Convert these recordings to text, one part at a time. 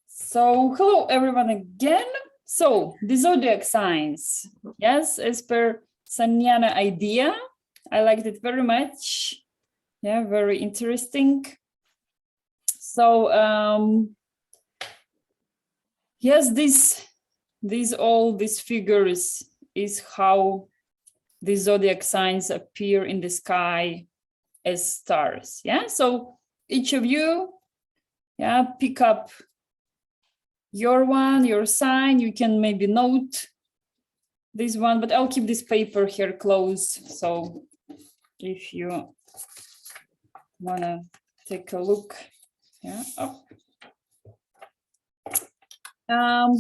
So hello everyone again. So the zodiac signs, yes, as per Sanyana idea, I liked it very much. Yeah, very interesting. So yes, all these figures is how the zodiac signs appear in the sky as stars. Yeah, so each of you, yeah, pick up your one, your sign. You can maybe note this one, but I'll keep this paper here close. So if you wanna take a look, yeah.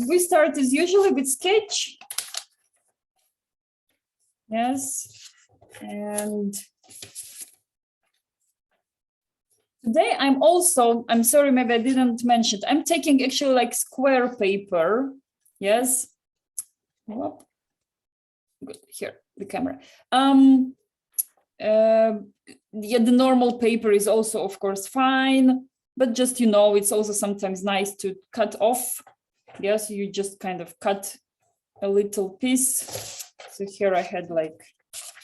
We start as usually with sketch. Yes, and today I'm sorry, maybe I didn't mention it. I'm taking actually like square paper. Yes. Whoop. Good. Here, the camera. Yeah, the normal paper is also, of course, fine, but just, you know, it's also sometimes nice to cut off. Yes, you just kind of cut a little piece. So here I had like.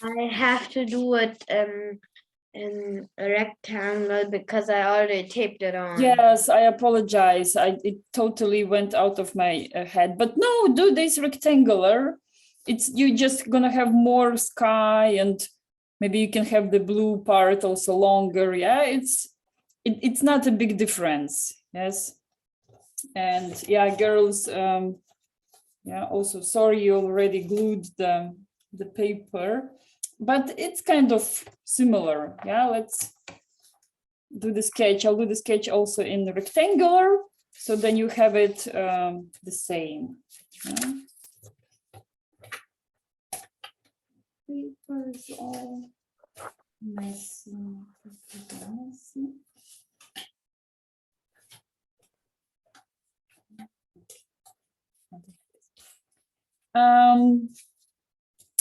I have to do it in a rectangle because I already taped it on. Yes, I apologize. It totally went out of my head, but no, do this rectangular. You're just gonna have more sky, and maybe you can have the blue part also longer. Yeah, it's not a big difference. Yes, and yeah, girls. Yeah, also sorry you already glued the paper, but it's kind of similar. Yeah, let's do the sketch. I'll do the sketch also in the rectangular, so then you have it the same. Yeah. Paper is all messy.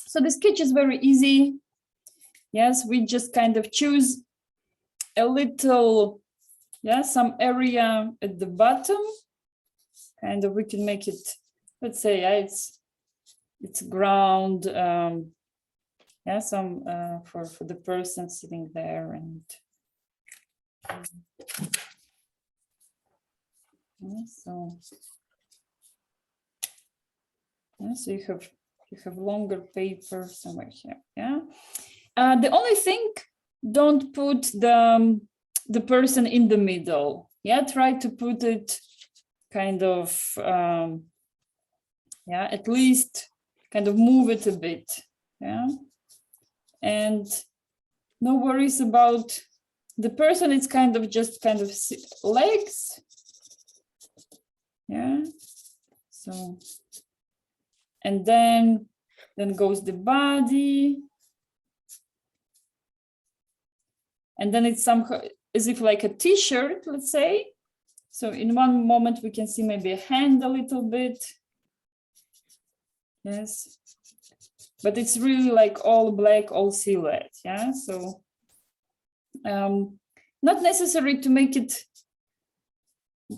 So the sketch is very easy. Yes, we just kind of choose a little, yeah, some area at the bottom, kind of we can make it, let's say, yeah, it's ground, yeah, some for the person sitting there, and yeah, so yeah, so you have longer paper somewhere here. Yeah, the only thing, don't put the person in the middle. Yeah, try to put it kind of yeah, at least kind of move it a bit. Yeah, and no worries about the person. It's kind of just kind of legs. Yeah, so, and then goes the body, and then it's somehow as if like a t-shirt, let's say. So in one moment we can see maybe a hand a little bit. Yes, but it's really like all black, all silhouette. Yeah, so not necessary to make it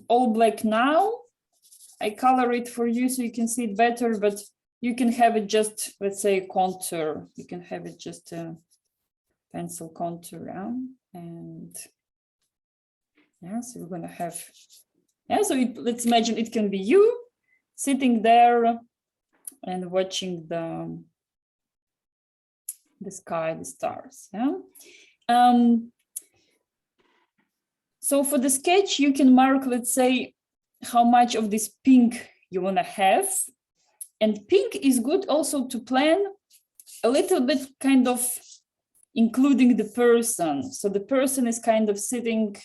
all black now. I color it for you so you can see it better, but you can have it just, let's say, contour. You can have it just a pencil contour. Yeah? And yeah, so we're gonna have, yeah, so let's imagine it can be you sitting there and watching the sky, the stars. Yeah. So for the sketch, you can mark, let's say, how much of this pink you want to have. And pink is good also to plan a little bit, kind of including the person. So the person is kind of sitting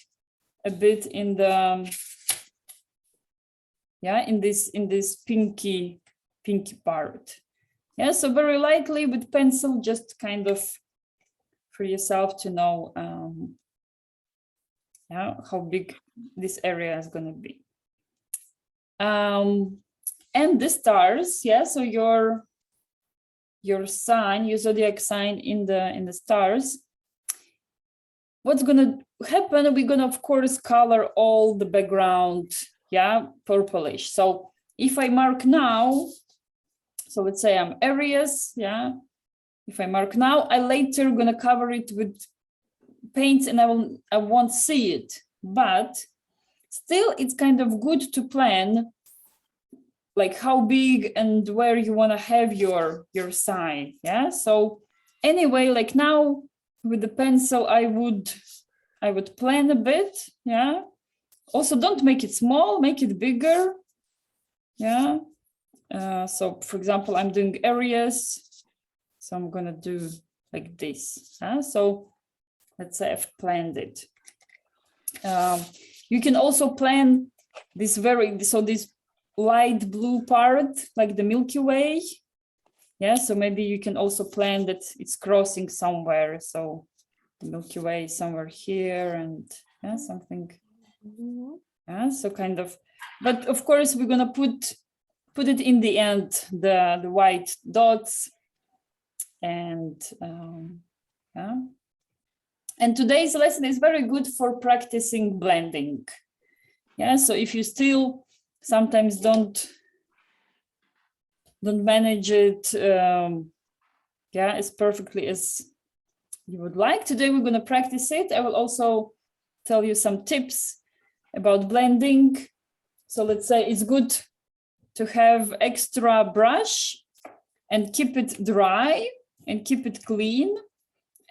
a bit in the, yeah, in this pinky part. Yeah, so very lightly with pencil, just kind of for yourself to know yeah, how big this area is going to be. And the stars, yeah, so your sign, your zodiac sign in the stars. What's going to happen? We're going to, of course, color all the background, yeah, purplish. So if I mark now, so let's say I'm areas, yeah. If I mark now, I later gonna cover it with paints and I won't see it, but still it's kind of good to plan like how big and where you want to have your sign, yeah. So anyway, like now with the pencil, I would plan a bit, yeah. Also, don't make it small, make it bigger, yeah. So for example, I'm doing areas, so I'm gonna do like this, huh? So let's say I've planned it. You can also plan this this light blue part, like the Milky Way. Yeah, so maybe you can also plan that it's crossing somewhere. So the Milky Way is somewhere here and yeah, something. Yeah, so kind of, but of course we're gonna put it in the end, the white dots. And yeah. And today's lesson is very good for practicing blending. Yeah, so if you still sometimes don't manage it, yeah, as perfectly as you would like, today we're going to practice it. I will also tell you some tips about blending. So let's say it's good to have extra brush and keep it dry and keep it clean.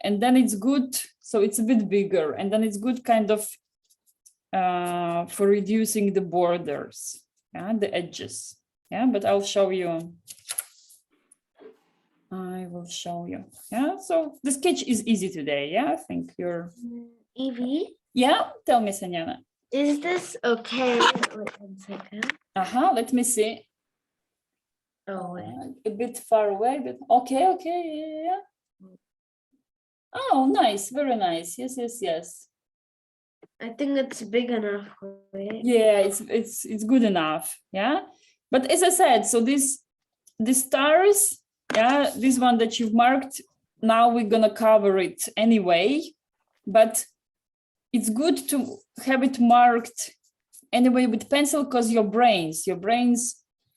And then it's good, so it's a bit bigger, and then it's good kind of for reducing the borders, yeah, the edges. Yeah, but I'll show you. I will show you. Yeah, so the sketch is easy today. Yeah, I think you're. Evie? Yeah, tell me, Sanjana. Is this okay? Wait 1 second. Let me see. Oh, wait. A bit far away, but okay, yeah. Oh, nice, very nice. Yes. I think it's big enough. Right? Yeah, it's good enough. Yeah, but as I said, so the stars, yeah, this one that you've marked, now we're gonna cover it anyway, but it's good to have it marked anyway with pencil because your brains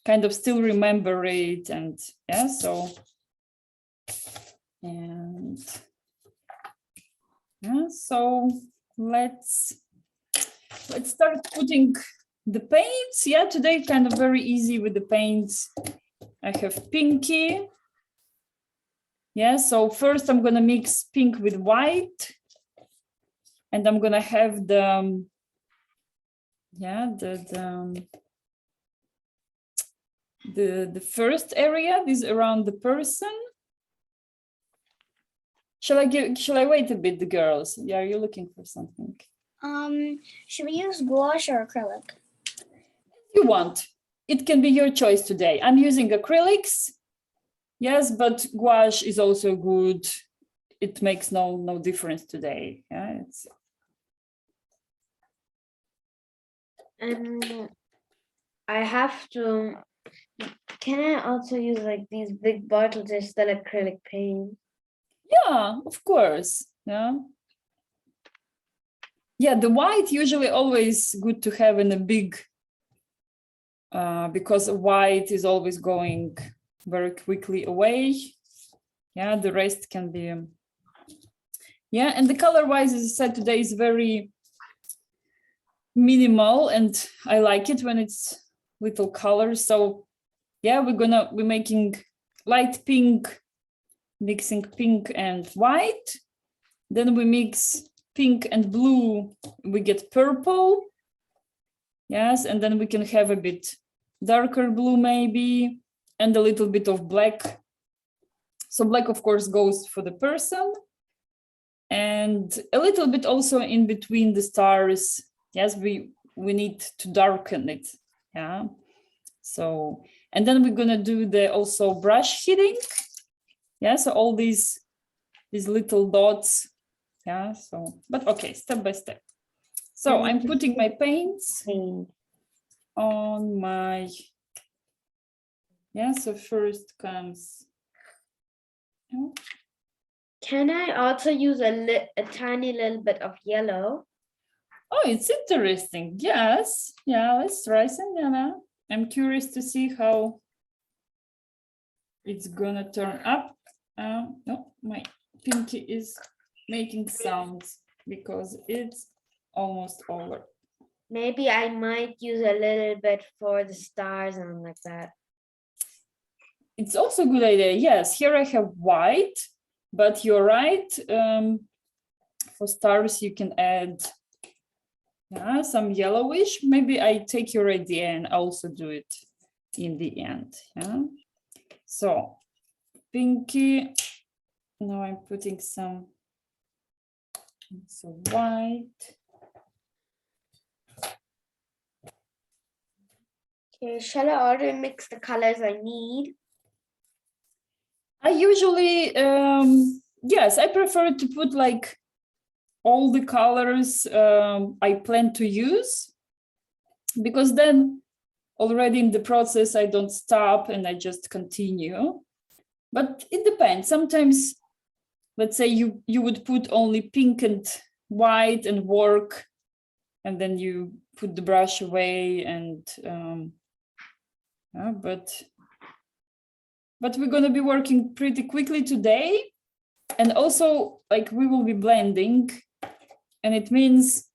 kind of still remember it. And yeah, so and yeah, so let's start putting the paints. Yeah, today kind of very easy with the paints. I have pinky. Yeah, so first I'm gonna mix pink with white, and I'm gonna have the first area, this around the person. Shall I wait a bit, the girls? Yeah, are you looking for something? Should we use gouache or acrylic? You want. It can be your choice today. I'm using acrylics. Yes, but gouache is also good. It makes no difference today. Yeah, it's. And I have to. Can I also use like these big bottles instead of acrylic paint? Yeah, of course. Yeah. Yeah, the white usually always good to have in a big, because white is always going very quickly away. Yeah, the rest can be. Yeah, and the color wise, as I said, today is very minimal, and I like it when it's little colors. So yeah, we're making light pink, mixing pink and white. Then we mix pink and blue, we get purple. Yes, and then we can have a bit darker blue maybe, and a little bit of black. So black, of course, goes for the person. And a little bit also in between the stars. Yes, we need to darken it. Yeah. So, and then we're gonna do the also brush hitting. Yeah, so all these little dots. Yeah, so, but okay, step by step. So I'm putting my paints on my, yeah, so first comes. Can I also use a tiny little bit of yellow? Oh, it's interesting. Yes. Yeah, let's try some. I'm curious to see how it's gonna turn up. No, my pinky is making sounds because it's almost over. Maybe I might use a little bit for the stars and like that. It's also a good idea. Yes, here I have white, but you're right. For stars, you can add some yellowish. Maybe I take your idea and also do it in the end. Yeah. So pinky. Now I'm putting some white. Okay, shall I already mix the colors I need? I usually, yes, I prefer to put like all the colors I plan to use, because then already in the process, I don't stop and I just continue. But it depends. Sometimes, let's say you would put only pink and white and work, and then you put the brush away and but we're going to be working pretty quickly today, and also like we will be blending, and it means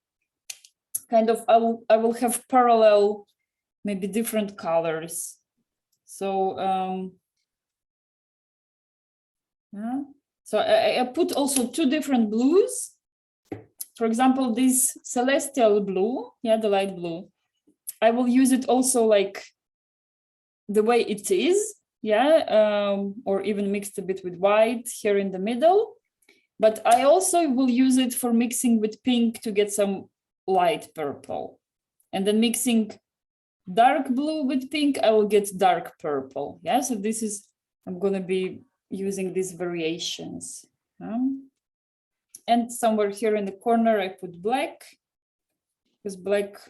kind of I will have parallel, maybe different colors. So so I put also two different blues. For example, this celestial blue, the light blue, I will use it also like the way it is, or even mixed a bit with white here in the middle. But I also will use it for mixing with pink to get some light purple. And then mixing dark blue with pink, I will get dark purple. So this is, I'm going to be using these variations. And somewhere here in the corner, I put black, because black,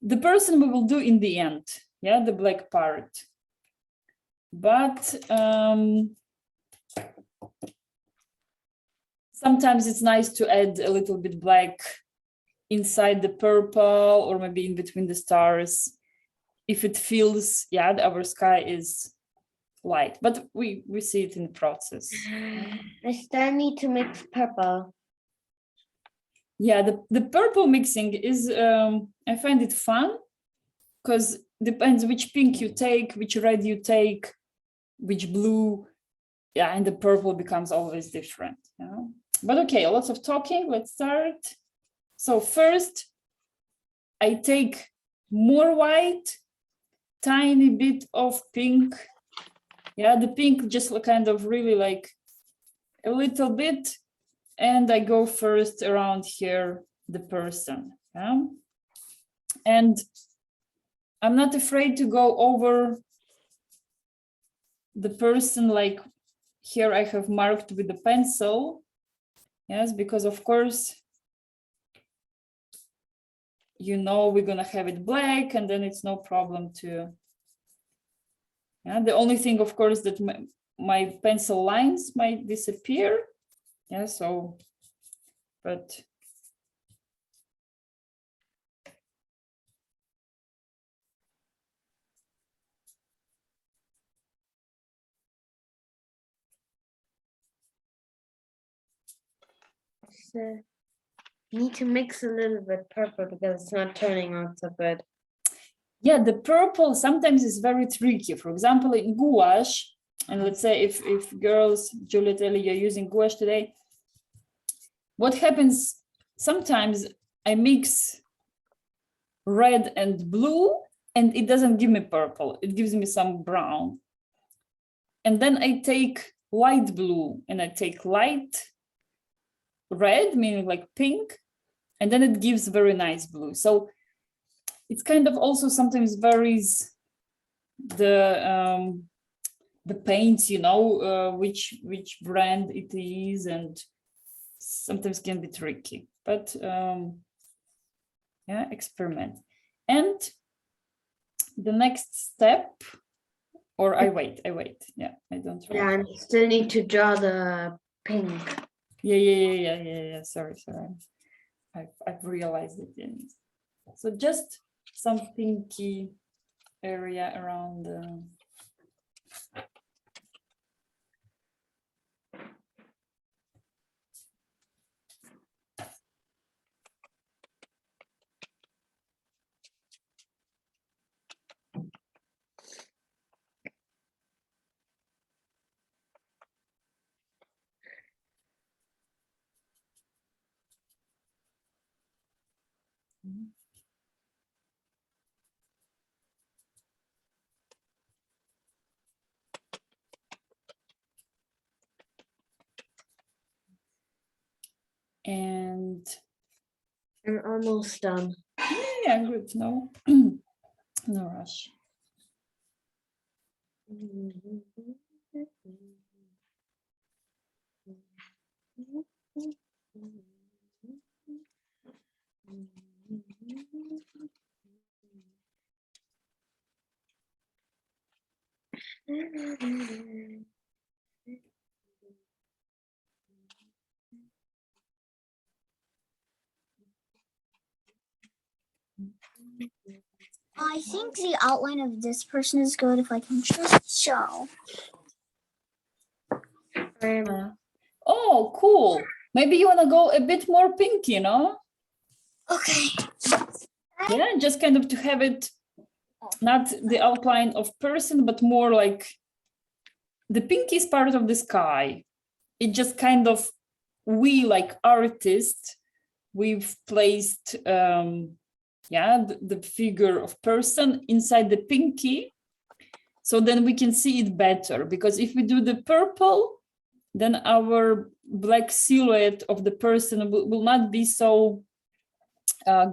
the person we will do in the end, the black part. But sometimes it's nice to add a little bit black inside the purple, or maybe in between the stars, if it feels, our sky is light. But we see it in the process. I still need to mix purple. The purple mixing is, I find it fun, because depends which pink you take, which red you take, which blue, and the purple becomes always different. But okay, lots of talking, let's start. So first, I take more white, tiny bit of pink. The pink just kind of really like a little bit, and I go first around here, the person. And I'm not afraid to go over the person, like here I have marked with the pencil. Yes, because of course, we're gonna have it black, and then it's no problem to. The only thing, of course, that my pencil lines might disappear. So, but. So need to mix a little bit purple because it's not turning out so good. The purple sometimes is very tricky. For example, in gouache, and let's say if girls, Juliet, Ellie, you're using gouache today, what happens sometimes I mix red and blue, and it doesn't give me purple, it gives me some brown. And then I take light blue and I take light red, meaning like pink, and then it gives very nice blue. So it's kind of also sometimes varies the paints, which brand it is, and sometimes can be tricky, but experiment. And the next step, or I wait. I don't. I still need to draw the pink. Yeah. Sorry. I've realized it. So just some pinky area around the. And I'm almost done. yeah, good. No, no rush. I think the outline of this person is good if I can just show. Oh, cool. Maybe you want to go a bit more pink, you know? Okay. Yeah, just kind of to have it not the outline of person, but more like the pink is part of the sky. It just kind of, we like artists, we've placed the figure of person inside the pinky, so then we can see it better, because if we do the purple, then our black silhouette of the person will not be so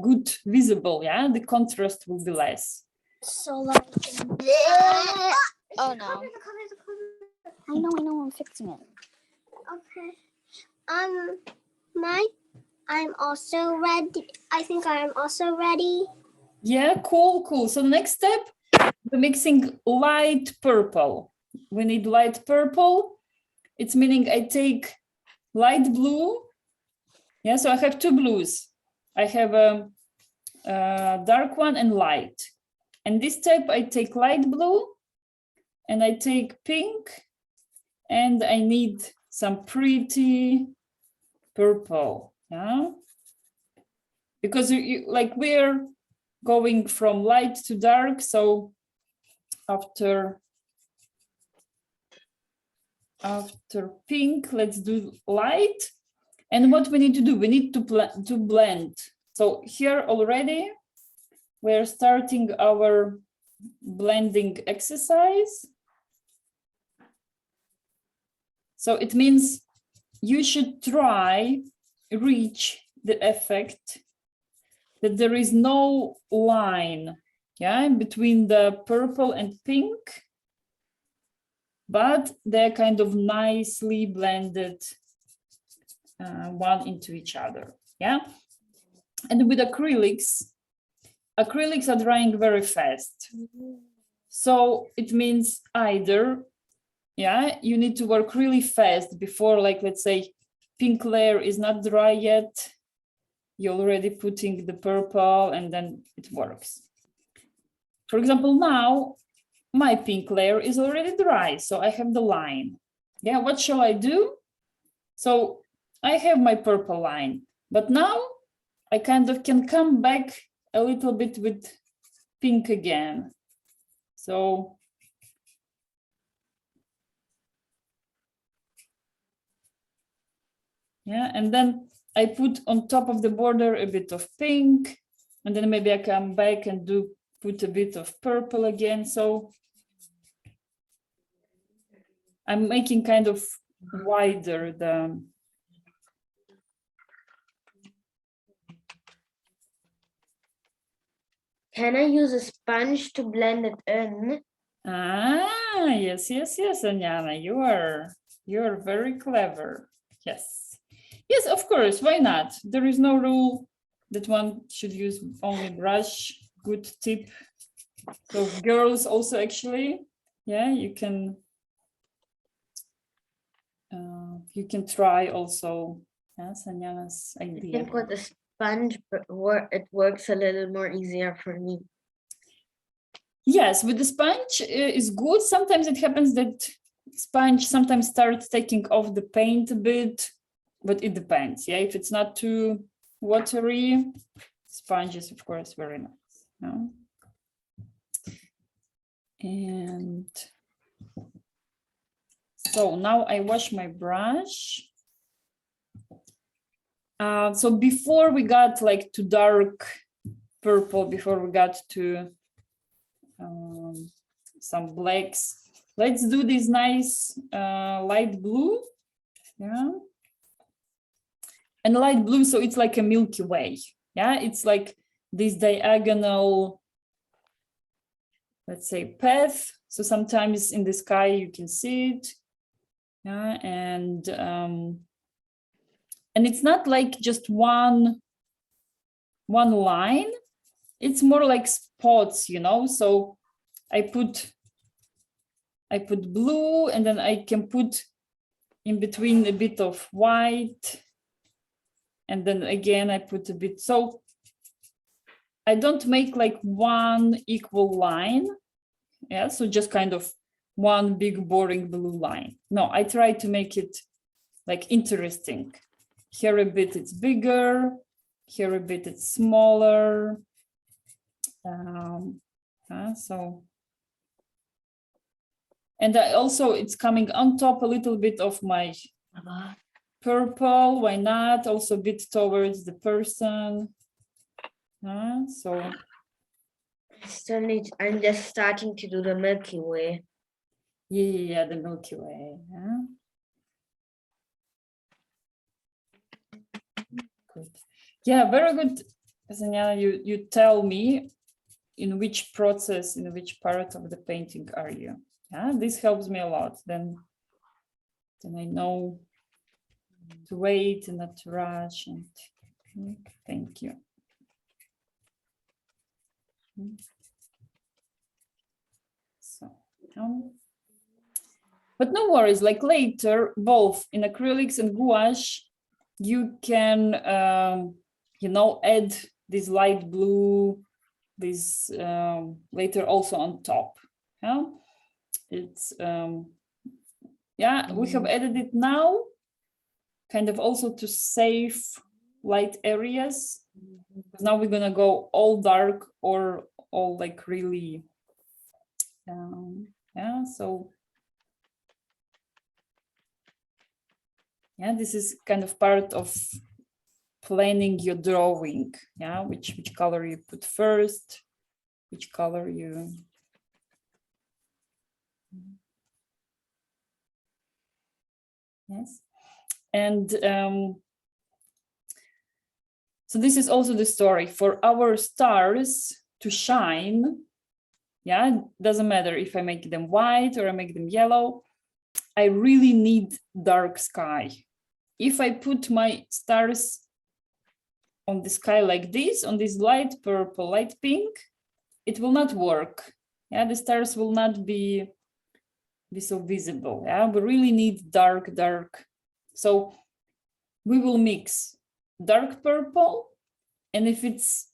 good visible. Yeah, the contrast will be less. So like, oh no. I know, I'm fixing it. Okay. I'm also ready. I think I'm also ready. Yeah, cool. So next step, we're mixing light purple. We need light purple. It's meaning I take light blue. Yeah, so I have two blues. I have a dark one and light. And this step, I take light blue and I take pink, and I need some pretty purple. Yeah, because like we're going from light to dark, so after pink, let's do light. And what we need to do, we need to blend. So here already we're starting our blending exercise. So it means you should try reach the effect that there is no line, yeah, between the purple and pink, but they're kind of nicely blended one into each other. Yeah, and with acrylics are drying very fast, so it means either, yeah, you need to work really fast before, like, let's say pink layer is not dry yet, you're already putting the purple, and then it works. For example, now my pink layer is already dry, so I have the line. Yeah, what shall I do? So I have my purple line, but now I kind of can come back a little bit with pink again. So yeah, and then I put on top of the border a bit of pink, and then maybe I come back and put a bit of purple again. So I'm making kind of wider the. Can I use a sponge to blend it in? Ah, yes, Anyana, you're very clever. Yes, of course, why not? There is no rule that one should use only brush. Good tip. So girls also, actually, yeah, you can try also. Yes, Anyana's I idea. think with the sponge, but it works a little more easier for me. Yes, with the sponge is good. Sometimes it happens that sponge sometimes starts taking off the paint a bit, but it depends. Yeah, if it's not too watery, sponge is of course very nice. No? And so now I wash my brush. So before we got like to dark purple, before we got to some blacks, let's do this nice light blue. Yeah. And light blue, so it's like a Milky Way. Yeah, it's like this diagonal, let's say, path. So sometimes in the sky you can see it. Yeah, and it's not like just one line. It's more like spots, you know. So I put blue, and then I can put in between a bit of white, and then again I put a bit. So I don't make like one equal line. Yeah, so just kind of one big boring blue line. No, I try to make it like interesting. Here a bit it's bigger, here a bit it's smaller. So, and I also, it's coming on top a little bit of my purple. Why not? Also a bit towards the person. So I'm just starting to do the Milky Way. yeah, the Milky Way. Good. Yeah, very good. Zanya, you tell me in which process, in which part of the painting are you? Yeah, this helps me a lot. Then I know to wait and not to rush. And thank you. So, but no worries. Like later, both in acrylics and gouache, you can, you know, add this light blue, this later also on top. Yeah, it's yeah, we have added it now, kind of also to save light areas. Now we're gonna go all dark or all like really, yeah. So yeah, this is kind of part of planning your drawing. Yeah, which color you put first, which color you. Yes, and so this is also the story for our stars to shine. Yeah, it doesn't matter if I make them white or I make them yellow. I really need dark sky. If I put my stars on the sky like this, on this light purple, light pink, it will not work. Yeah, the stars will not be so visible. Yeah, we really need dark. So we will mix dark purple, and if it's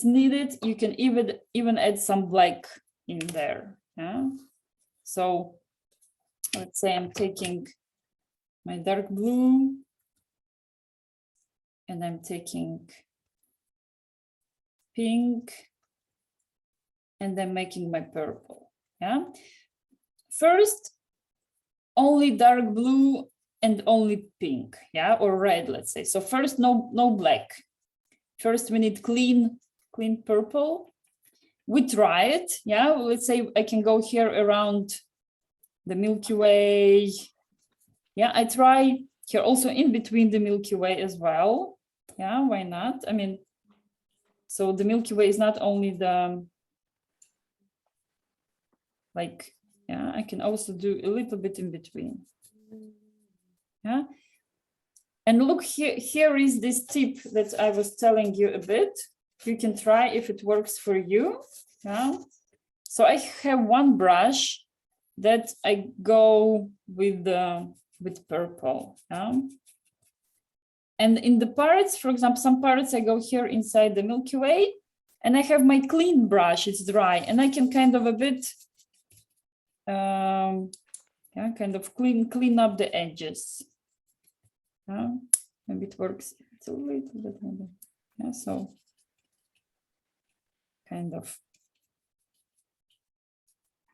needed, you can even add some black in there. Yeah. So let's say I'm taking my dark blue and I'm taking pink and then making my purple. Yeah. First, only dark blue and only pink, yeah, or red, let's say. So first, no black. First, we need clean purple. We try it, yeah. Let's say I can go here around the Milky Way. Yeah, I try here also in between the Milky Way as well. Yeah, why not? I mean, so the Milky Way is not only the, like, yeah, I can also do a little bit in between. Yeah. And look, here is this tip that I was telling you a bit. You can try if it works for you. Yeah. So I have one brush that I go with purple. Yeah. And in the parts, for example, some parts I go here inside the Milky Way, and I have my clean brush, it's dry, and I can kind of a bit, yeah, kind of clean up the edges. Maybe it works. It's a little bit, maybe. Yeah, so kind of.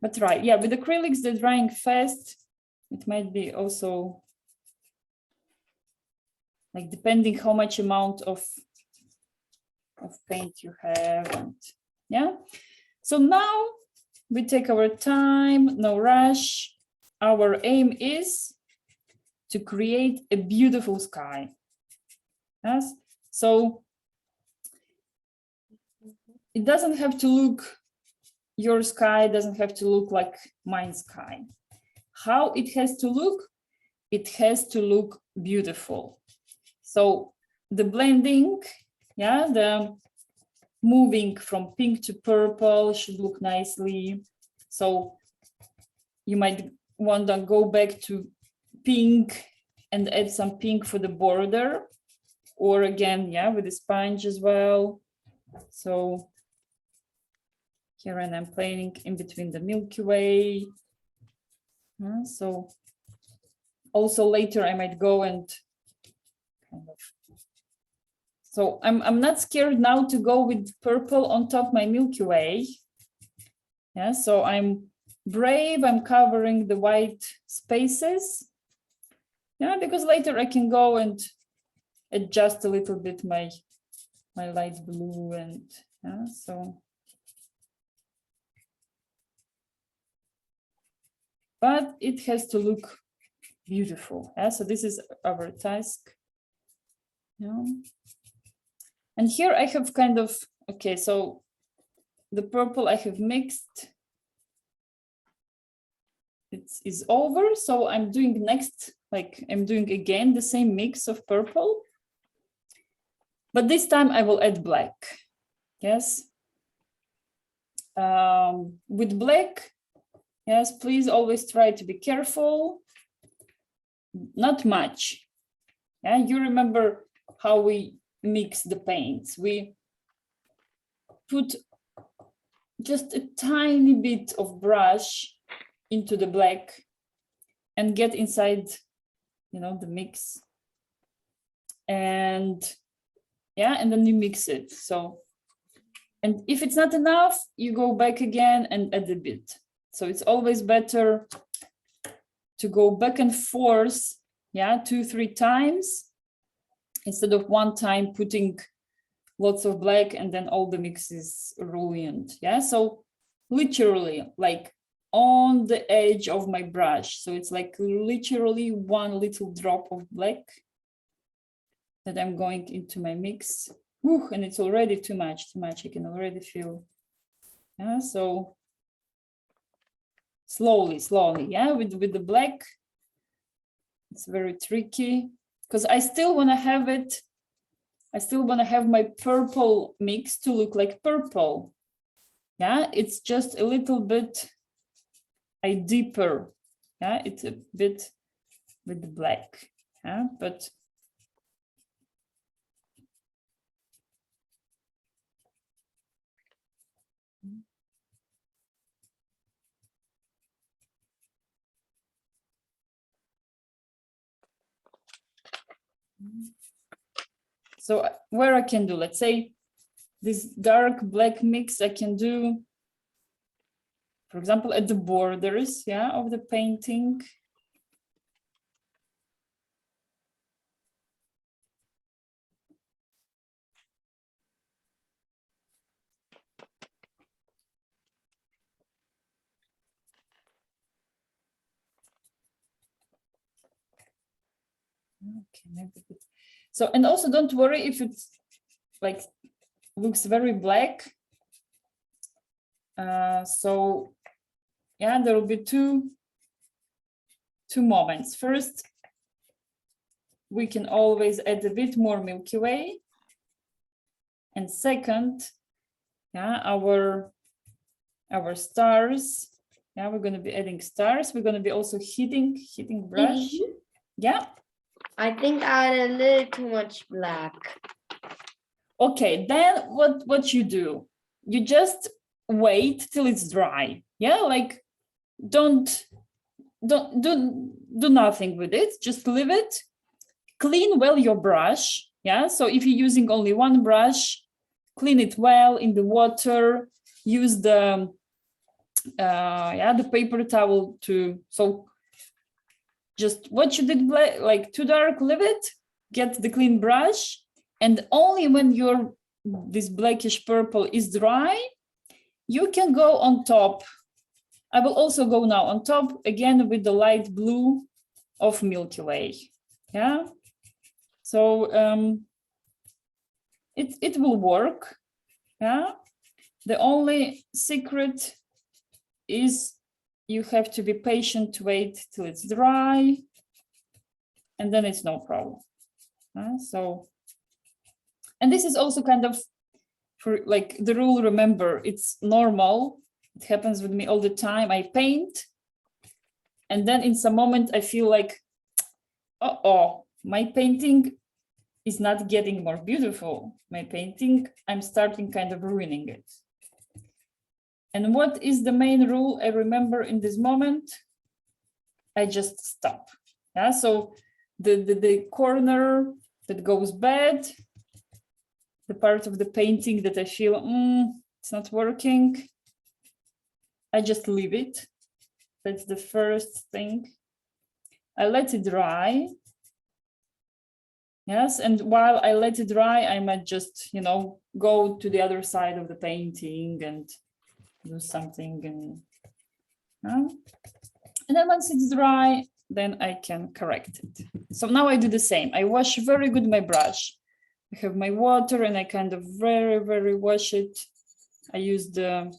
But right, yeah, with acrylics, they're drying fast. It might be also like depending how much amount of paint you have, and yeah. So now we take our time, no rush. Our aim is to create a beautiful sky. Yes, so it doesn't have to look, your sky doesn't have to look like my sky. How it has to look? It has to look beautiful. So the blending, yeah, the moving from pink to purple should look nicely. So you might want to go back to pink and add some pink for the border, or again, yeah, with the sponge as well. So here and I'm playing in between the Milky Way. So also later I might go and kind of. So I'm not scared now to go with purple on top my Milky Way. Yeah, so I'm brave, I'm covering the white spaces. Yeah, because later I can go and adjust a little bit my light blue, and yeah, so. But it has to look beautiful. Yeah, so this is our task. Yeah. And here I have kind of, okay, so the purple I have mixed. It is over, so I'm doing next, like I'm doing again the same mix of purple. But this time I will add black, yes. With black, yes, please always try to be careful. Not much. Yeah, you remember how we mix the paints. We put just a tiny bit of brush into the black and get inside, you know, the mix. And yeah, and then you mix it. So, and if it's not enough, you go back again and add a bit. So it's always better to go back and forth, yeah, 2-3 times, instead of one time putting lots of black and then all the mix is ruined. Yeah, so literally like on the edge of my brush. So it's like literally one little drop of black that I'm going into my mix. Whew, and it's already too much. I can already feel. Yeah, so slowly, yeah, with the black. It's very tricky because I still want to have it. I still want to have my purple mix to look like purple. Yeah, it's just a little bit deeper. Yeah, it's a bit with the black. Yeah, but so where I can do, let's say, this dark black mix, I can do, for example, at the borders, yeah, of the painting. Okay, maybe. So, and also don't worry if it's like looks very black. So yeah, there will be two moments. First, we can always add a bit more Milky Way. And second, yeah, our stars. Yeah, we're going to be adding stars. We're going to be also heating brush. Yeah. I think I had a little too much black. Okay, then what you do? You just wait till it's dry. Yeah, like don't do nothing with it. Just leave it. Clean well your brush. Yeah, so if you're using only one brush, clean it well in the water. Use the the paper towel to, so just what you did like too dark, leave it, get the clean brush, and only when your this blackish purple is dry, you can go on top. I will also go now on top again with the light blue of Milky Way. Yeah, so it will work. Yeah, the only secret is you have to be patient to wait till it's dry, and then it's no problem. So, and this is also kind of for like the rule, remember, it's normal. It happens with me all the time. I paint, and then in some moment I feel like, uh-oh, my painting is not getting more beautiful. My painting, I'm starting kind of ruining it. And what is the main rule I remember in this moment? I just stop. Yeah, so the corner that goes bad, the part of the painting that I feel it's not working, I just leave it. That's the first thing. I let it dry. Yes, and while I let it dry, I might just, go to the other side of the painting and do something, and then once it's dry, then I can correct it. So now I do the same. I wash very good my brush. I have my water and I kind of very wash it. I use the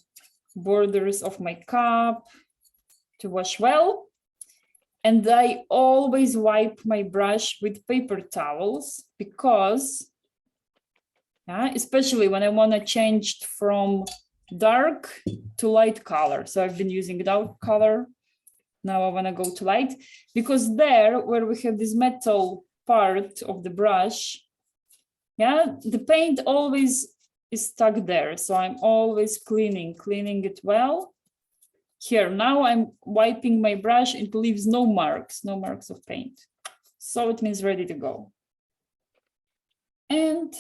borders of my cup to wash well. And I always wipe my brush with paper towels because, especially when I want to change from dark to light color. So I've been using dark color. Now I want to go to light, because there where we have this metal part of the brush, the paint always is stuck there. So I'm always cleaning it well. Here, now I'm wiping my brush, it leaves no marks of paint. So it means ready to go. And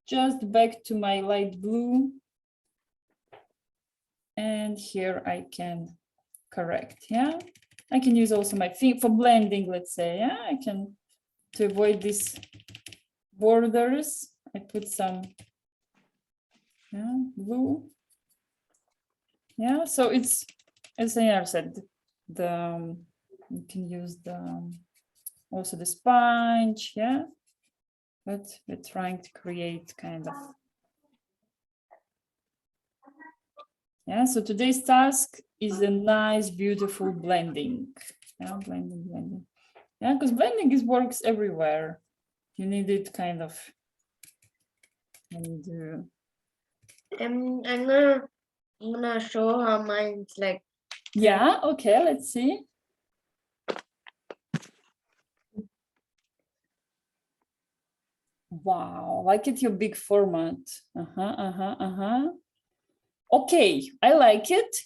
just back to my light blue. And here I can correct, I can use also my finger for blending, let's say, I can, to avoid these borders, I put some blue. So it's, as I said, you can use also the sponge, but we're trying to create kind of. So today's task is a nice, beautiful blending. Blending. Because blending works everywhere. You need it kind of. And I'm gonna show how mine's like. Yeah. Okay. Let's see. Wow, like it, your big format. Okay, I like it.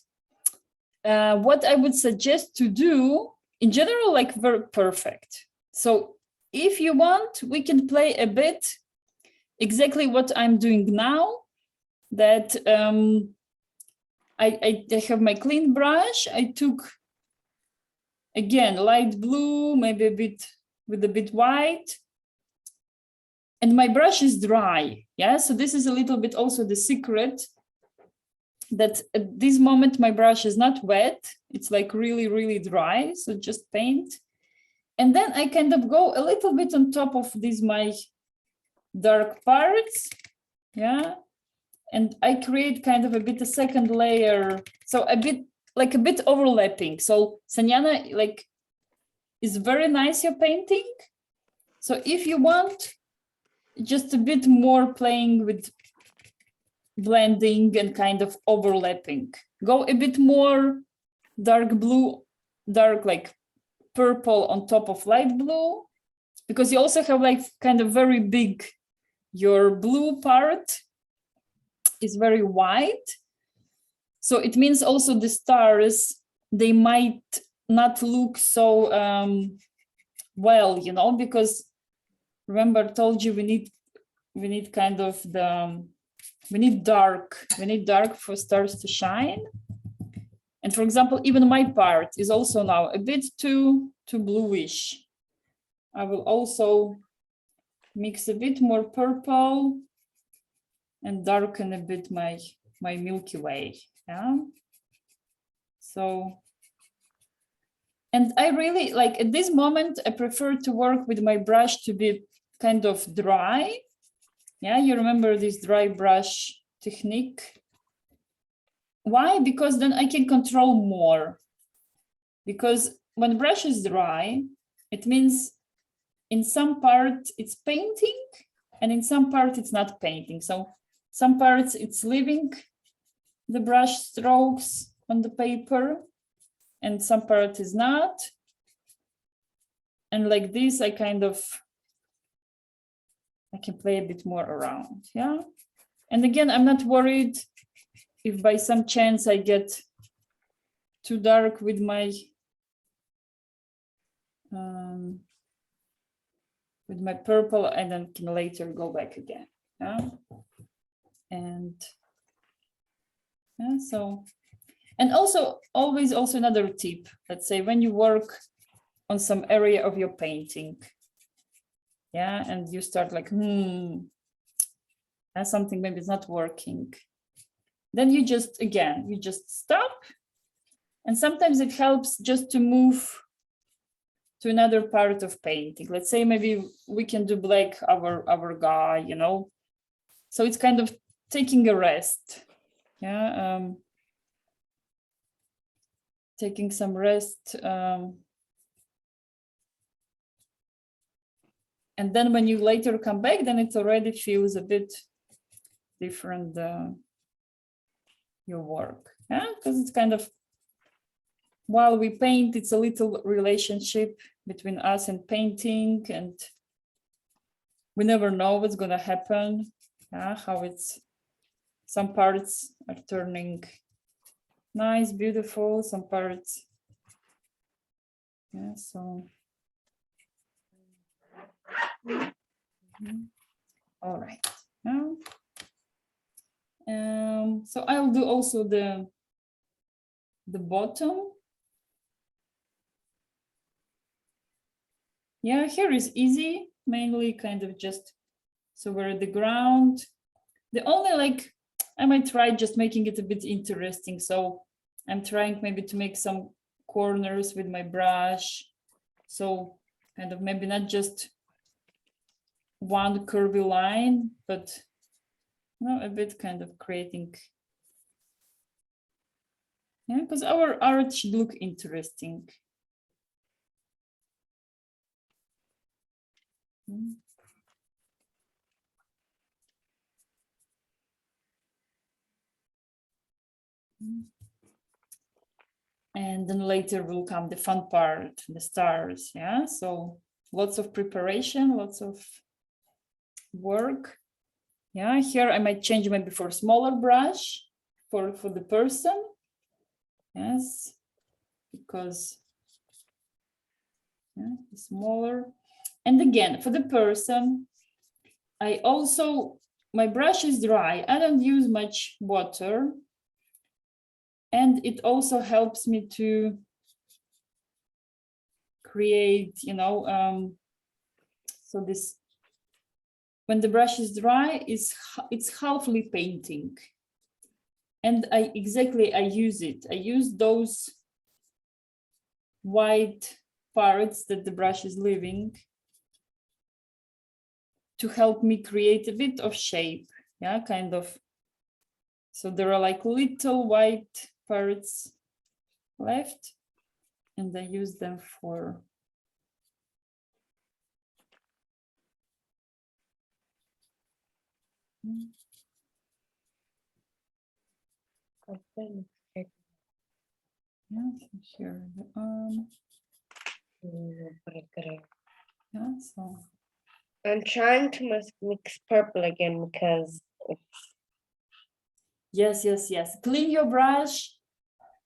What I would suggest to do, in general, like very perfect. So if you want, we can play a bit exactly what I'm doing now. That I have my clean brush. I took, again, light blue, maybe a bit with a bit white. And my brush is dry. So this is a little bit also the secret, that at this moment my brush is not wet, it's like really dry, so just paint. And then I kind of go a little bit on top of these my dark parts, and I create kind of a second layer, so a bit overlapping. So Sanjana, like, is very nice your painting. So if you want just a bit more playing with blending and kind of overlapping, go a bit more dark blue, dark like purple on top of light blue, because you also have like kind of very big, your blue part is very white. So it means also the stars, they might not look so well, you know, because remember I told you we need kind of we need dark for stars to shine. And for example, even my part is also now a bit too bluish. I will also mix a bit more purple and darken a bit my Milky Way. Yeah. So, and I really like at this moment, I prefer to work with my brush to be kind of dry. Yeah, you remember this dry brush technique? Why? Because then I can control more. Because when brush is dry, it means in some part it's painting and in some part it's not painting. So some parts it's leaving the brush strokes on the paper and some part is not. And like this, I can play a bit more around, yeah? And again, I'm not worried if by some chance I get too dark with my purple and then can later go back again, yeah? And yeah, so, and also always also another tip, let's say when you work on some area of your painting, yeah, and you start like, that's something maybe it's not working. Then you just stop. And sometimes it helps just to move to another part of painting. Let's say maybe we can do black our guy, you know. So it's kind of taking a rest. Yeah. Taking some rest. And then when you later come back, then it already feels a bit different, your work. Yeah, because it's kind of, while we paint, it's a little relationship between us and painting, and we never know what's gonna happen. Yeah, how some parts are turning nice, beautiful, some parts. Yeah, so. All right. Now, so I'll do also the bottom. Yeah, here is easy, mainly kind of just, so we're at the ground. The only like, I might try just making it a bit interesting. So I'm trying maybe to make some corners with my brush. So kind of maybe not just one curvy line, but a bit kind of creating. Yeah, because our art should look interesting. And then later will come the fun part, the stars. Yeah, so lots of preparation, lots of work. Yeah, here I might change maybe for a smaller brush for the person. Yes, because smaller. And again, for the person, my brush is dry. I don't use much water. And it also helps me to create, so this, when the brush is dry, it's halfly painting. And I use it. I use those white parts that the brush is leaving to help me create a bit of shape. Yeah, kind of. So there are like little white parts left, and I use them for yeah, here the arm. Yeah, so I'm trying to mix purple again because yes, yes, yes. Clean your brush.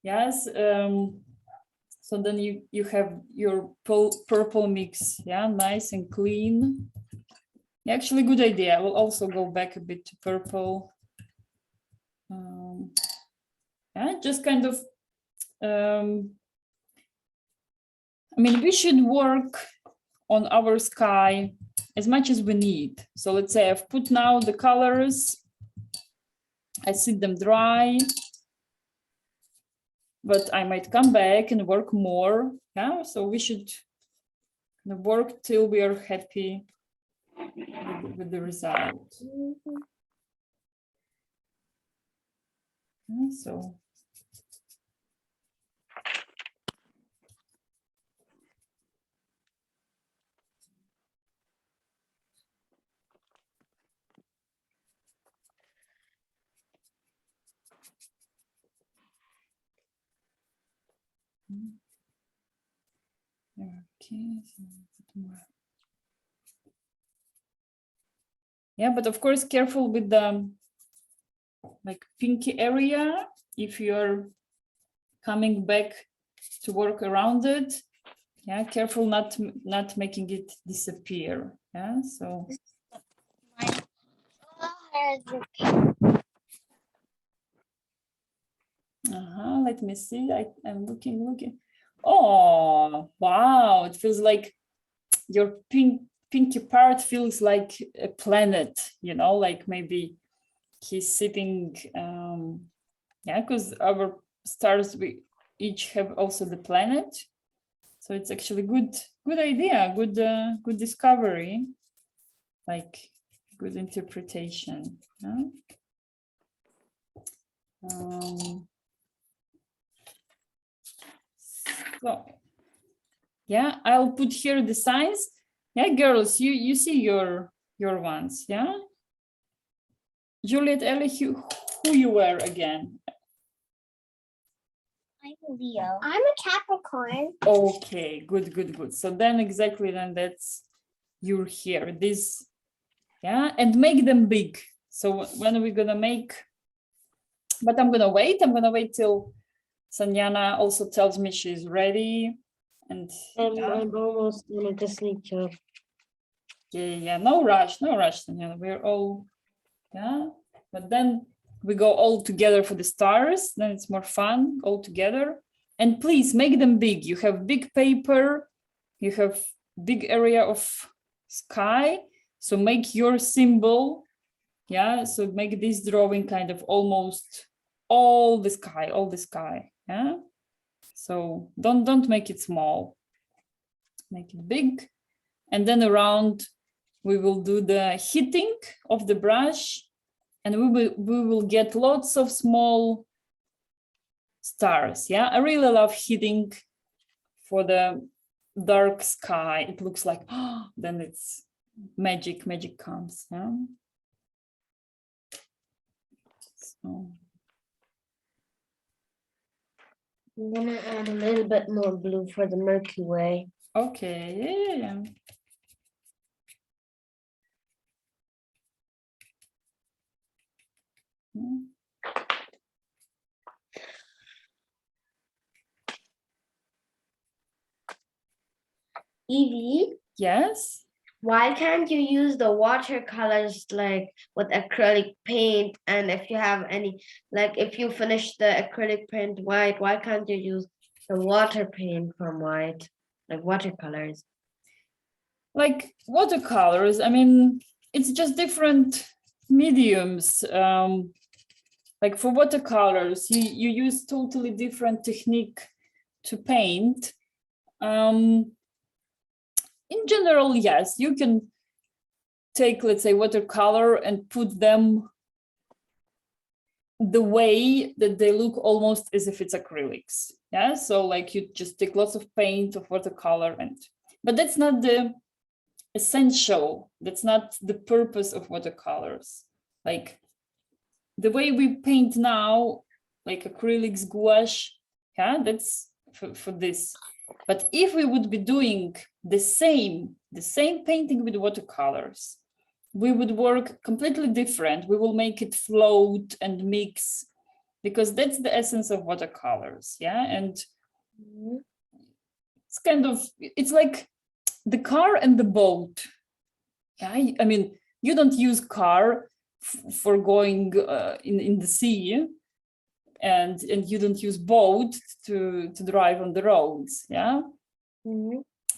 Yes. So then you have your purple mix. Yeah, nice and clean. Actually, good idea. I will also go back a bit to purple. Yeah, just kind of. I mean, we should work on our sky as much as we need. So let's say I've put now the colors. I see them dry, but I might come back and work more. Yeah, so we should work till we are happy with the result. Yeah, so okay. Yeah, but of course, careful with the like pinky area. If you're coming back to work around it, yeah, careful not making it disappear. Yeah, so let me see. I'm looking. Oh wow, it feels like your pinky part feels like a planet, you know, like maybe he's sitting yeah, because our stars, we each have also the planet, so it's actually good idea, good discovery, like good interpretation. Yeah? So yeah, I'll put here the signs. Yeah, girls, you see your ones. Yeah, Juliet, Ellie, who you were again? I'm Leo. I'm a Capricorn. Okay, good. So then exactly then that's you're here. This, yeah, and make them big. So when are we gonna make? But I'm gonna wait till Sanjana also tells me she's ready. And I'm almost gonna just need to. yeah, no rush, Sanjana. We're all, yeah. But then we go all together for the stars. Then it's more fun all together. And please make them big. You have big paper, you have big area of sky. So make your symbol, yeah. So make this drawing kind of almost all the sky, yeah. So don't make it small, make it big. And then around we will do the heating of the brush, and we will get lots of small stars. Yeah, I really love heating for the dark sky. It looks like, oh, then it's magic comes. Yeah. So I'm gonna add a little bit more blue for the Milky Way. okay, yeah. Evie? Yes. Why can't you use the watercolors like with acrylic paint? And if you have any, like if you finish the acrylic paint white, why can't you use the water paint from white, like watercolors? Like watercolors, I mean, it's just different mediums. Like for watercolors, you use totally different technique to paint. In general, yes, you can take, let's say, watercolor and put them the way that they look almost as if it's acrylics. Yeah, so like you just take lots of paint of watercolor, but that's not the essential, that's not the purpose of watercolors. Like the way we paint now, like acrylics, gouache, yeah, that's for this. But if we would be doing the same painting with watercolors, we would work completely different. We will make it float and mix, because that's the essence of watercolors. Yeah. And it's kind of, it's like the car and the boat. Yeah. I mean, you don't use car for going in the sea, and you don't use boat to drive on the roads. Yeah.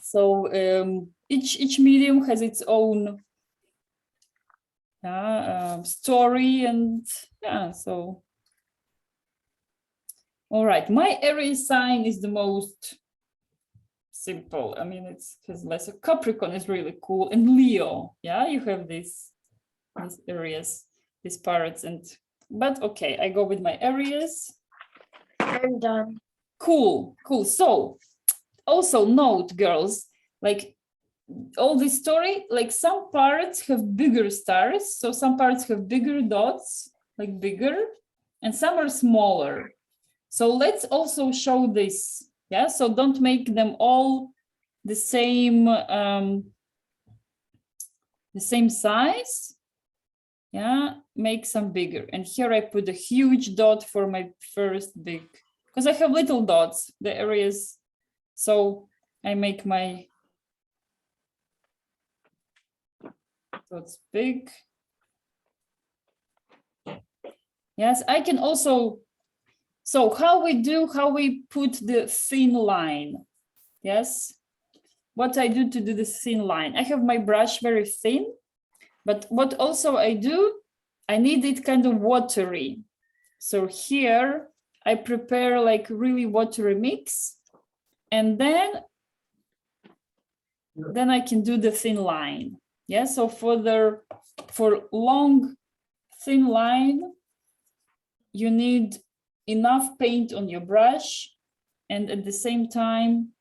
So each medium has its own story, and yeah. So all right, my Aries sign is the most simple. I mean, it has less. Capricorn is really cool, and Leo. Yeah, you have these areas, these parrots, and but okay, I go with my Aries. I'm done. Cool. So also note, girls, like all this story, like some parrots have bigger stars, so some parrots have bigger dots, like bigger, and some are smaller. So let's also show this. Yeah, so don't make them all the same size. Yeah, make some bigger. And here I put a huge dot for my first big, because I have little dots, the areas. So I make my dots big. Yes, I can also, so how we put the thin line. Yes, what I do to do the thin line. I have my brush very thin, but what also I do, I need it kind of watery. So here I prepare like really watery mix, and then I can do the thin line. Yeah, so for long thin line, you need enough paint on your brush, and at the same time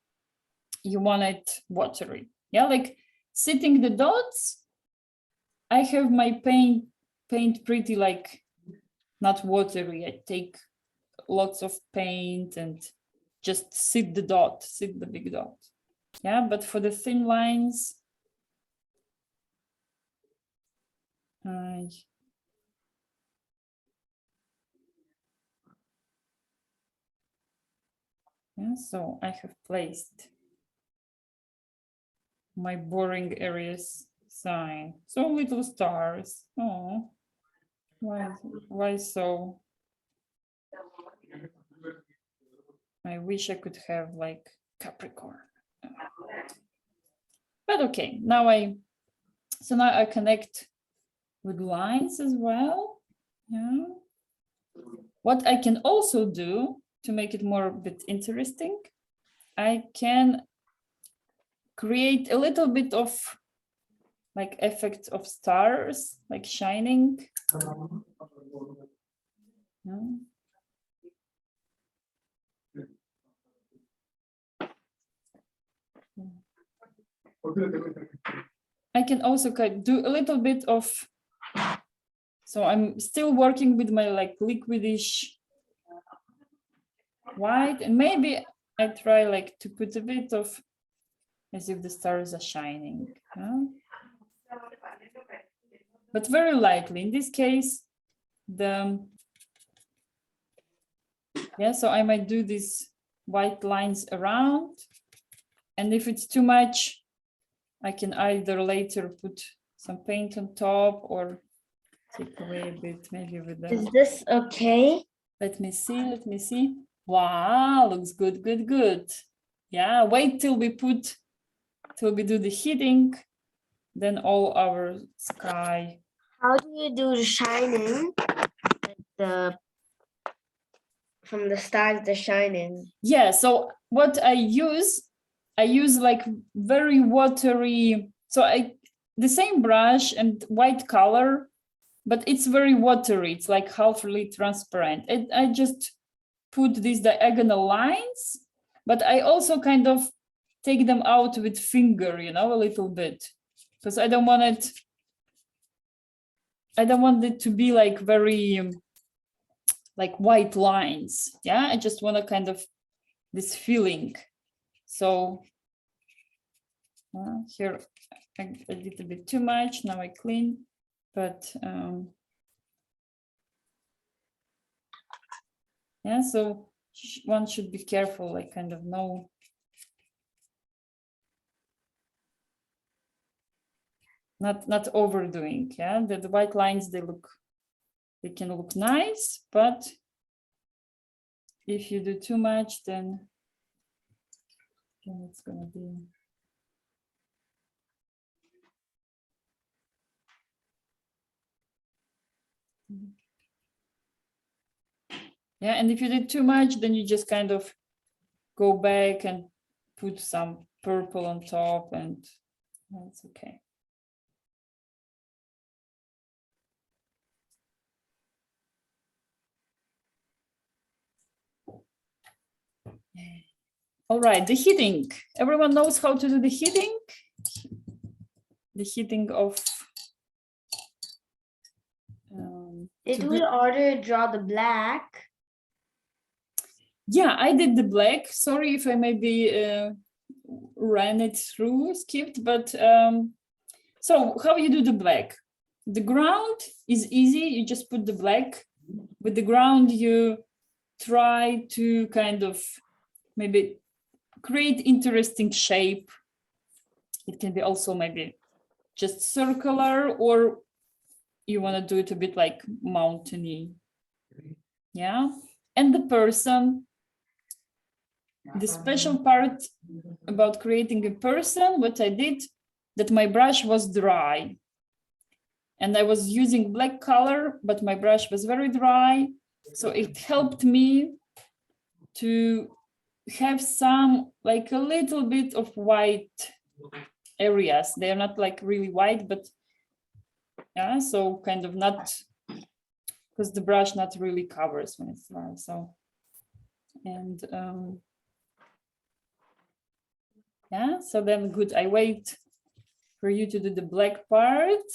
you want it watery. Yeah, like sitting the dots, I have my paint pretty like not watery. I take lots of paint and just sit the big dot. Yeah, but for the thin lines, so I have placed my boring Aries sign. So little stars. Oh, why so? I wish I could have like Capricorn. But okay, now I connect with lines as well. Yeah. What I can also do to make it more a bit interesting, I can create a little bit of like effect of stars, like shining. Yeah. I can also do a little bit of, so I'm still working with my like liquidish white, and maybe I try like to put a bit of as if the stars are shining. But very lightly. In this case, so I might do these white lines around, and if it's too much, I can either later put some paint on top or take away a bit, maybe with the. Is this okay? Let me see. Wow, looks good. Yeah, wait till we do the heating, then all our sky. How do you do the shining? Like from the stars, the shining. Yeah, so what I use like very watery, so the same brush and white color, but it's very watery. It's like halfly transparent. And I just put these diagonal lines, but I also kind of take them out with finger, a little bit, because I don't want it to be like very like white lines. Yeah, I just want to kind of this feeling. So here I did a bit too much. Now I clean, but yeah, so one should be careful, like kind of know. Not overdoing, yeah. The white lines, they can look nice, but if you do too much, then it's gonna be. Yeah, and if you did too much, then you just kind of go back and put some purple on top, and that's okay. All right, the heating. Everyone knows how to do the heating? The heating of... Did we already draw the black? Yeah, I did the black. Sorry if I maybe ran it through, skipped, but so how you do the black? The ground is easy. You just put the black. With the ground, you try to kind of maybe create interesting shape. It can be also maybe just circular, or you want to do it a bit like mountainy. Yeah. And the person, the special part about creating a person, what I did, that my brush was dry. And I was using black color, but my brush was very dry. So it helped me to have some, like a little bit of white areas. They're not like really white, but yeah, so kind of not, because the brush not really covers when it's dry. So, and yeah, so then good, I wait for you to do the black part.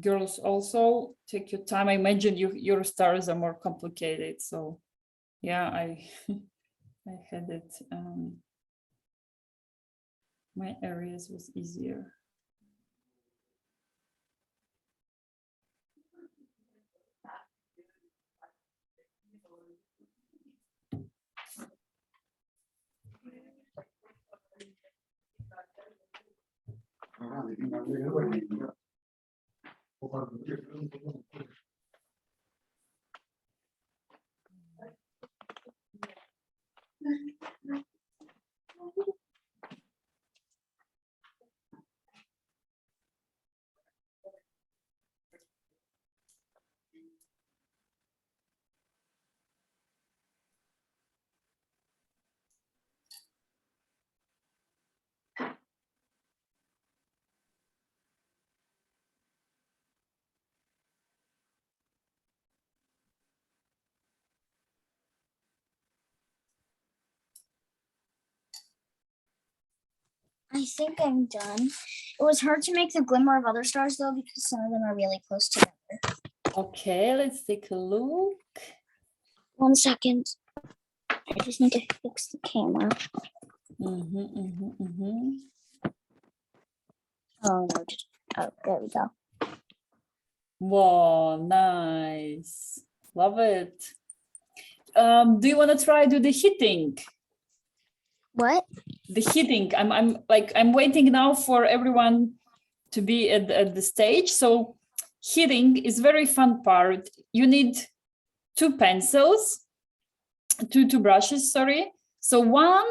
Girls, also take your time. I imagine your stars are more complicated, so yeah, I had it. My areas was easier. I think I'm done. It was hard to make the glimmer of other stars though, because some of them are really close together. Okay, let's take a look. 1 second. I just need to fix the camera. Oh no, oh, there we go. Wow, nice. Love it. Do you want to try do the heating? What? The heating. I'm waiting now for everyone to be at the stage. So heating is very fun part. You need two pencils, two brushes, sorry. So one,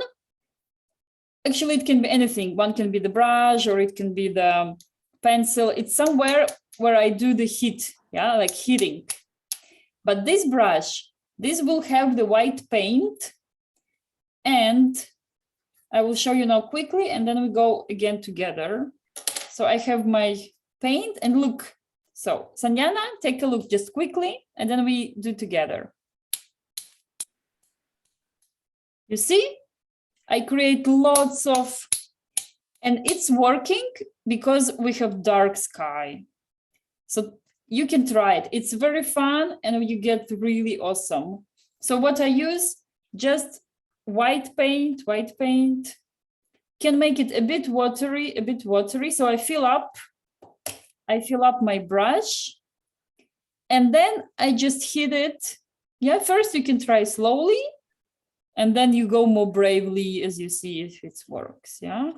actually it can be anything. One can be the brush or it can be the pencil. It's somewhere where I do the heat, yeah, like heating. But this brush, this will have the white paint, and I will show you now quickly, and then we go again together. So I have my paint, and look. So Sanjana, take a look just quickly, and then we do together. You see, I create lots of, and it's working because we have dark sky. So you can try it. It's very fun and you get really awesome. So what I use, just white paint, can make it a bit watery. So I fill up my brush, and then I just hit it. Yeah, first you can try slowly, and then you go more bravely as you see if it works. Yeah,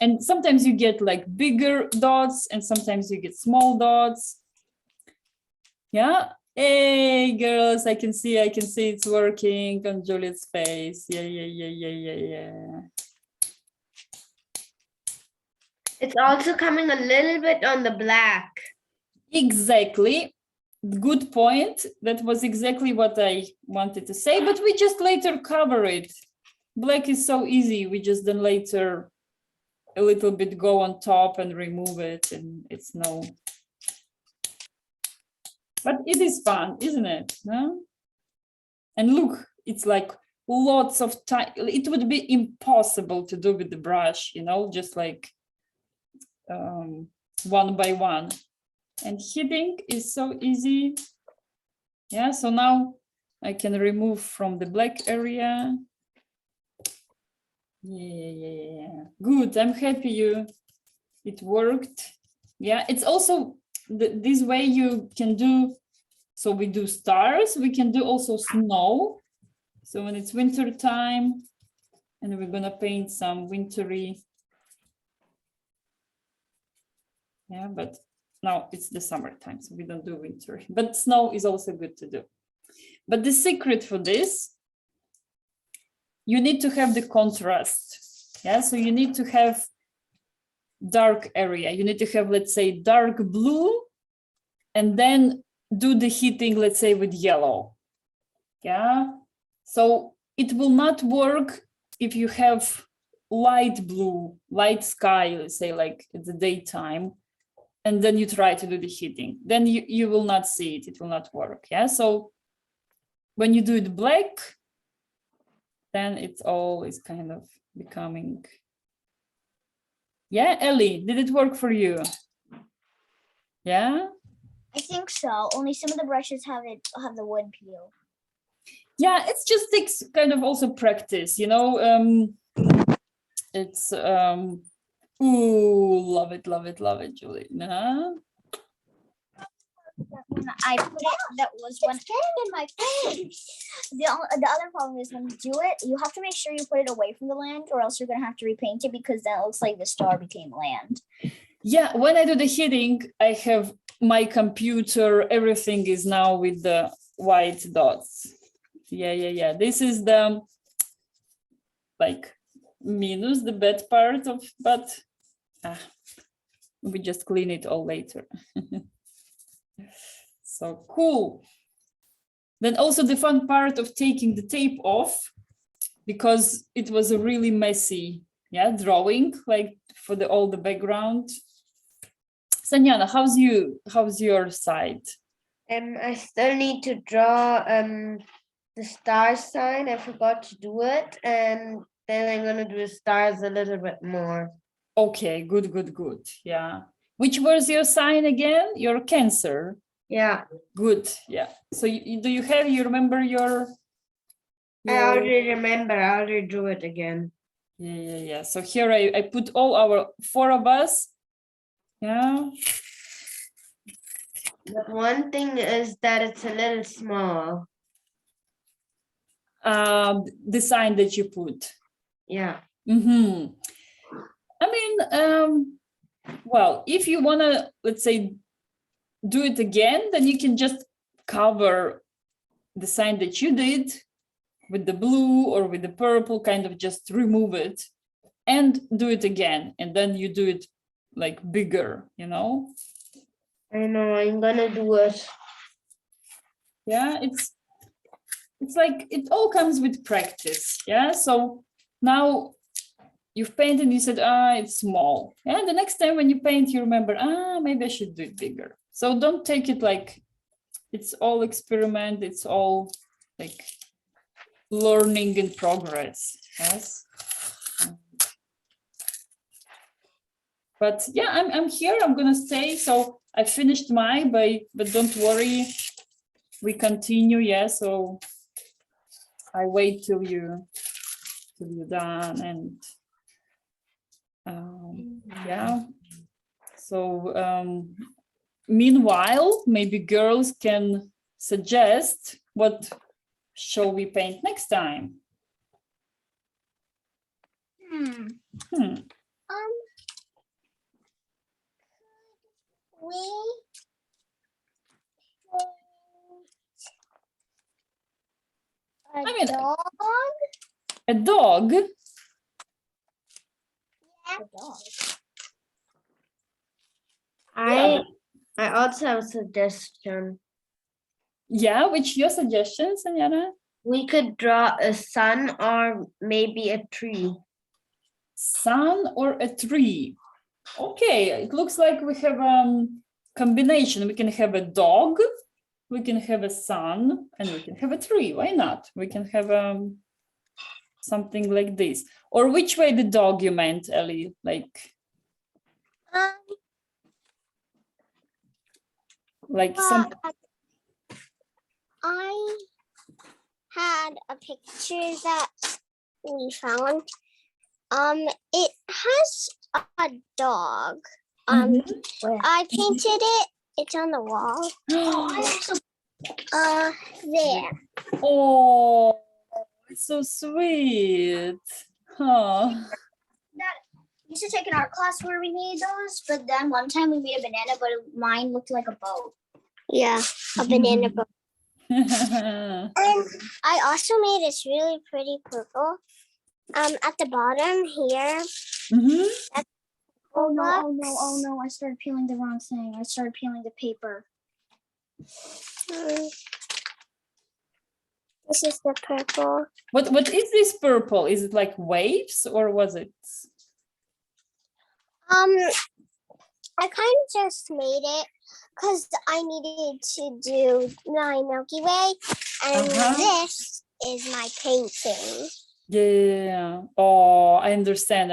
and sometimes you get like bigger dots, and sometimes you get small dots. Yeah. Hey, girls, I can see it's working on Juliet's face. Yeah. It's also coming a little bit on the black. Exactly. Good point. That was exactly what I wanted to say, but we just later cover it. Black is so easy. We just then later a little bit go on top and remove it, and it's no. But it is fun, isn't it? No? And look, it's like lots of time. It would be impossible to do with the brush, you know, just like one by one. And hitting is so easy. Yeah, so now I can remove from the black area. Yeah. Good, I'm happy it worked. Yeah, it's also this way you can do, so we do stars, we can do also snow. So when it's winter time, and we're gonna paint some wintry. Yeah, but now it's the summertime, so we don't do winter, but snow is also good to do. But the secret for this, you need to have the contrast. Yeah, so you need to have dark area. You need to have, let's say, dark blue, and then do the hitting, let's say, with yellow. Yeah, so it will not work if you have light blue, light sky, let's say, like at the daytime, and then you try to do the hitting. Then you will not see it. It will not work. Yeah, so when you do it black, then it's all is kind of becoming. Yeah, Ellie, did it work for you? Yeah, I think so. Only some of the brushes have the wood peel. yeah, it just takes kind of also practice, you know. It's ooh, love it, Julie. Nah. When I put it, that was when in my face. The other problem is when you do it, you have to make sure you put it away from the land, or else you're gonna have to repaint it, because then it looks like the star became land. Yeah, when I do the hitting, I have my computer, everything is now with the white dots. Yeah. This is the like minus, the bad part of, but we just clean it all later. So cool. Then also the fun part of taking the tape off, because it was a really messy, yeah, drawing, like for all the background. Sanjana, how's your side? I still need to draw the star sign. I forgot to do it, and then I'm gonna do the stars a little bit more. Okay, good. Yeah. Which was your sign again? Your Cancer. Yeah. Good. Yeah. So you remember your? I already remember. I already drew it again. Yeah. So here I put all our 4 of us. Yeah. But one thing is that it's a little small. The sign that you put. Yeah. Mm-hmm. I mean, well, if you wanna, let's say, do it again, then you can just cover the sign that you did with the blue or with the purple, kind of just remove it and do it again. And then you do it like bigger, you know? I know, I'm gonna do it. Yeah, it's like, it all comes with practice. Yeah, so now you've painted and you said, it's small. Yeah, the next time when you paint, you remember, maybe I should do it bigger. So don't take it like it's all experiment, it's all like learning in progress. Yes. But yeah, I'm here, I'm gonna stay. So I finished mine, but don't worry. we continue, yeah, so I wait till you're done, and yeah. So meanwhile, maybe girls can suggest what shall we paint next time. A I mean, dog. a dog. A dog. Yeah. I also have a suggestion. Yeah, which your suggestion, Sanjana? We could draw a sun or maybe a tree. Sun or a tree? Okay, it looks like we have combination. We can have a dog, we can have a sun, and we can have a tree. Why not? We can have something like this. Or which way the dog you meant, Ellie? Like some. I had a picture that we found. It has a dog. I painted it. It's on the wall. There. Oh, it's so sweet. Huh. We used to take an art class where we made those, but then one time we made a banana, but mine looked like a boat. Yeah, a banana boat. And I also made this really pretty purple. At the bottom here. Oh no, I started peeling the wrong thing. I started peeling the paper. This is the purple. What is this purple? Is it like waves or was it? I kind of just made it because I needed to do my Milky Way, and this is my painting. Yeah. Oh, I understand.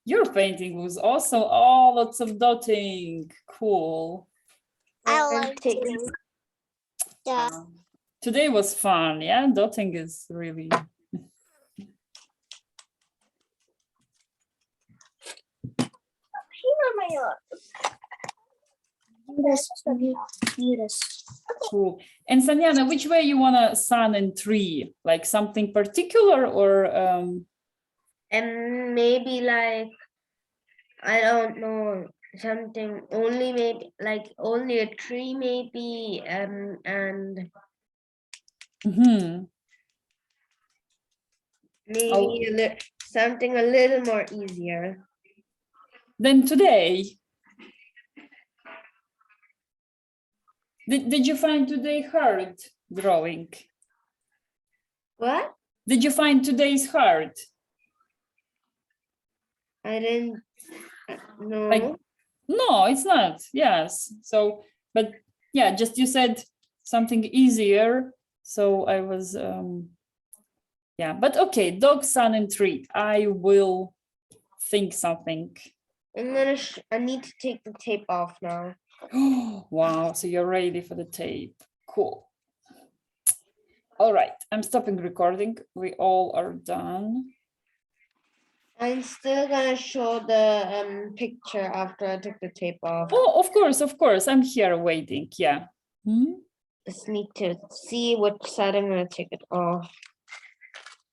Your painting was also lots of dotting. Cool. I like doing that. Today was fun. Yeah, dotting is really. Cool. And Sanjana, which way you want a sun and tree? Like something particular or? And maybe like, I don't know, something only maybe like only a tree maybe and maybe something a little more easier. Then today. Did you find today hard drawing? What? Did you find today's hard? I didn't know. Like, no, it's not. Yes. So, but yeah, just you said something easier. So I was, yeah, but okay, dog, sun, and tree. I will think something. I need to take the tape off now. Oh, wow. So you're ready for the tape. Cool. All right. I'm stopping recording. We all are done. I'm still gonna show the picture after I took the tape off. Oh, of course. I'm here waiting. Yeah. Just need to see which side I'm gonna take it off.